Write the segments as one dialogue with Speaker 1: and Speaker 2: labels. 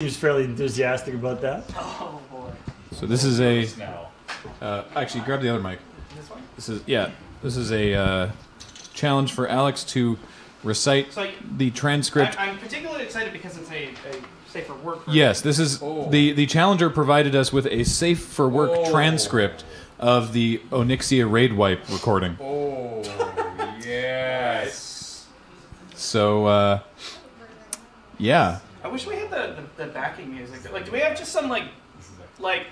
Speaker 1: Seems fairly enthusiastic about that.
Speaker 2: Oh boy.
Speaker 3: So this is a. Actually, grab the other mic.
Speaker 2: This one?
Speaker 3: This is a challenge for Alex to recite the transcript.
Speaker 2: I'm particularly excited because it's a safe for work.
Speaker 3: Yes, this is the challenger provided us with a safe for work transcript of the Onyxia Raid wipe recording.
Speaker 4: Oh yes.
Speaker 3: So yeah.
Speaker 2: I wish we had the backing music. Like, do we have just some like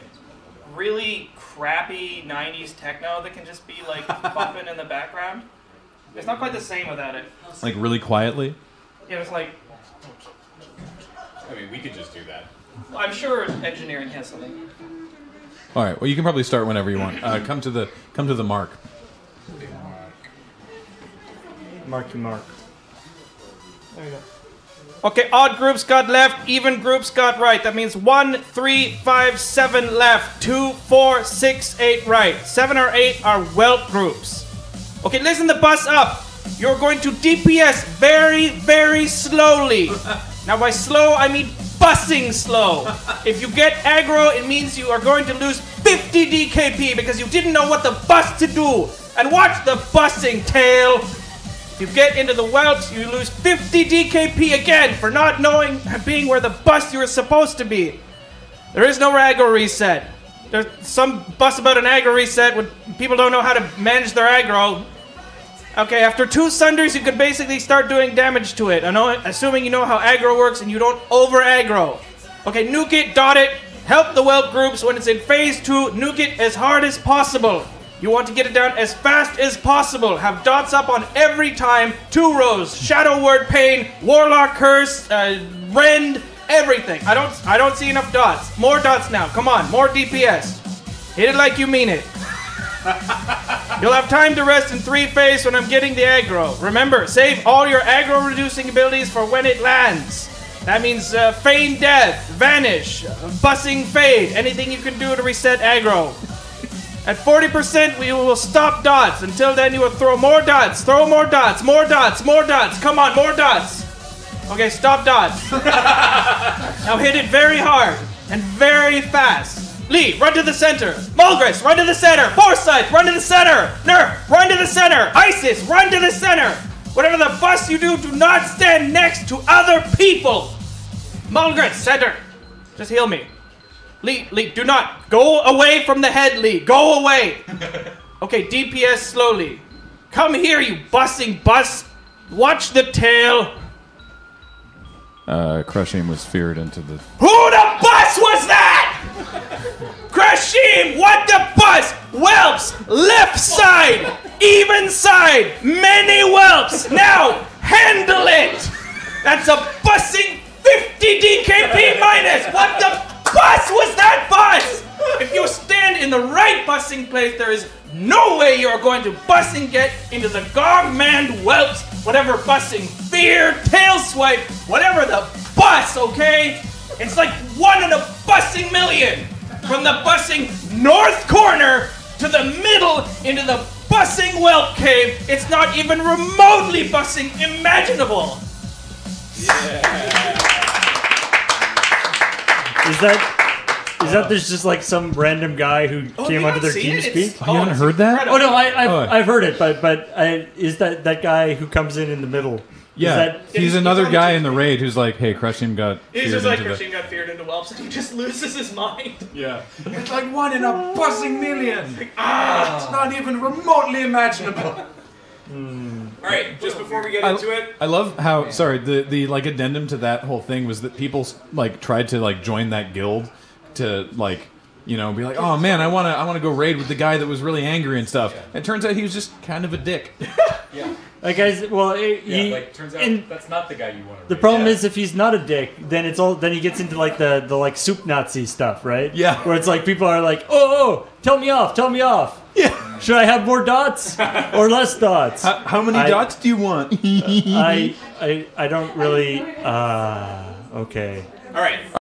Speaker 2: really crappy '90s techno that can just be like bumping in the background? It's not quite the same without it.
Speaker 3: Like really quietly.
Speaker 2: Yeah, it's like.
Speaker 4: I mean, we could just do that.
Speaker 2: I'm sure engineering has something.
Speaker 3: All right. Well, you can probably start whenever you want. Come to the mark.
Speaker 1: Marky Mark.
Speaker 2: There you go. Okay, odd groups got left, even groups got right. That means 1, 3, 5, 7 left, 2, 4, 6, 8 right. 7 or 8 are whelp groups. Okay, listen the bus up. You're going to DPS very, very slowly. Now by slow, I mean bussing slow. If you get aggro, it means you are going to lose 50 DKP because you didn't know what the bus to do. And watch the bussing, tail. If you get into the whelps, you lose 50 DKP again for not knowing being where the bus you were supposed to be. There is no aggro reset. There's some bus about an aggro reset when people don't know how to manage their aggro. Okay, after 2 sunders, you can basically start doing damage to it. Assuming you know how aggro works and you don't over aggro. Okay, nuke it, dot it, help the whelp groups when it's in phase 2, nuke it as hard as possible. You want to get it down as fast as possible. Have dots up on every time. 2 rows. Shadow Word Pain, Warlock Curse, Rend, everything. I don't see enough dots. More dots now. Come on, more DPS. Hit it like you mean it. You'll have time to rest in 3 phase when I'm getting the aggro. Remember, save all your aggro reducing abilities for when it lands. That means Feign Death, Vanish, Bussing Fade, anything you can do to reset aggro. At 40%, we will stop dots. Until then, you will throw more dots. Throw more dots. More dots. More dots. Come on, more dots. Okay, stop dots. Now hit it very hard and very fast. Lee, run to the center. Mulgris, run to the center. Forsyth, run to the center. Nerf, run to the center. Isis, run to the center. Whatever the bus you do not stand next to other people. Mulgris, center. Just heal me. Lee, do not. Go away from the head, Lee. Go away. Okay, DPS slowly. Come here, you bussing bus. Watch the tail.
Speaker 3: Crushing was feared into the...
Speaker 2: Who the bus was that? Krashim, what the bus? Whelps, left side, even side, many whelps. Now, handle it. That's a bussing 50 DKP minus. What the bus was that bus? If you stand in the right bussing place, there is no way you are going to bussing get into the Gog-manned whelps, whatever bussing, fear, tail swipe, whatever the bus, okay? It's like 1 in a bussing million. From the bussing north corner to the middle into the bussing whelp cave, it's not even remotely bussing imaginable.
Speaker 4: Yeah.
Speaker 1: Is that there's just like some random guy who came onto their team speak?
Speaker 3: You haven't heard that?
Speaker 1: Oh no, I've heard it, but is that guy who comes in the middle?
Speaker 3: Yeah, he's another guy in the raid who's like, hey, Crushing got
Speaker 2: He's just like, Crushing got feared into whelps and he just loses his mind.
Speaker 3: Yeah.
Speaker 4: It's like 1 in a buzzing million. It's not even remotely imaginable. Alright, just before we get into it.
Speaker 3: I love how, sorry, the like addendum to that whole thing was that people like tried to like join that guild to like, you know, be like, oh man, I wanna go raid with the guy that was really angry and stuff. And it turns out he was just kind of a dick.
Speaker 4: Yeah.
Speaker 1: Like guys, well,
Speaker 4: turns out that's not the guy you want to.
Speaker 1: The problem is if he's not a dick, then then he gets into like the like soup Nazi stuff, right?
Speaker 3: Yeah.
Speaker 1: Where it's like people are like, oh, tell me off.
Speaker 3: Yeah.
Speaker 1: Should I have more dots or less dots?
Speaker 3: How many dots do you want?
Speaker 1: I don't really. Okay.
Speaker 2: All right.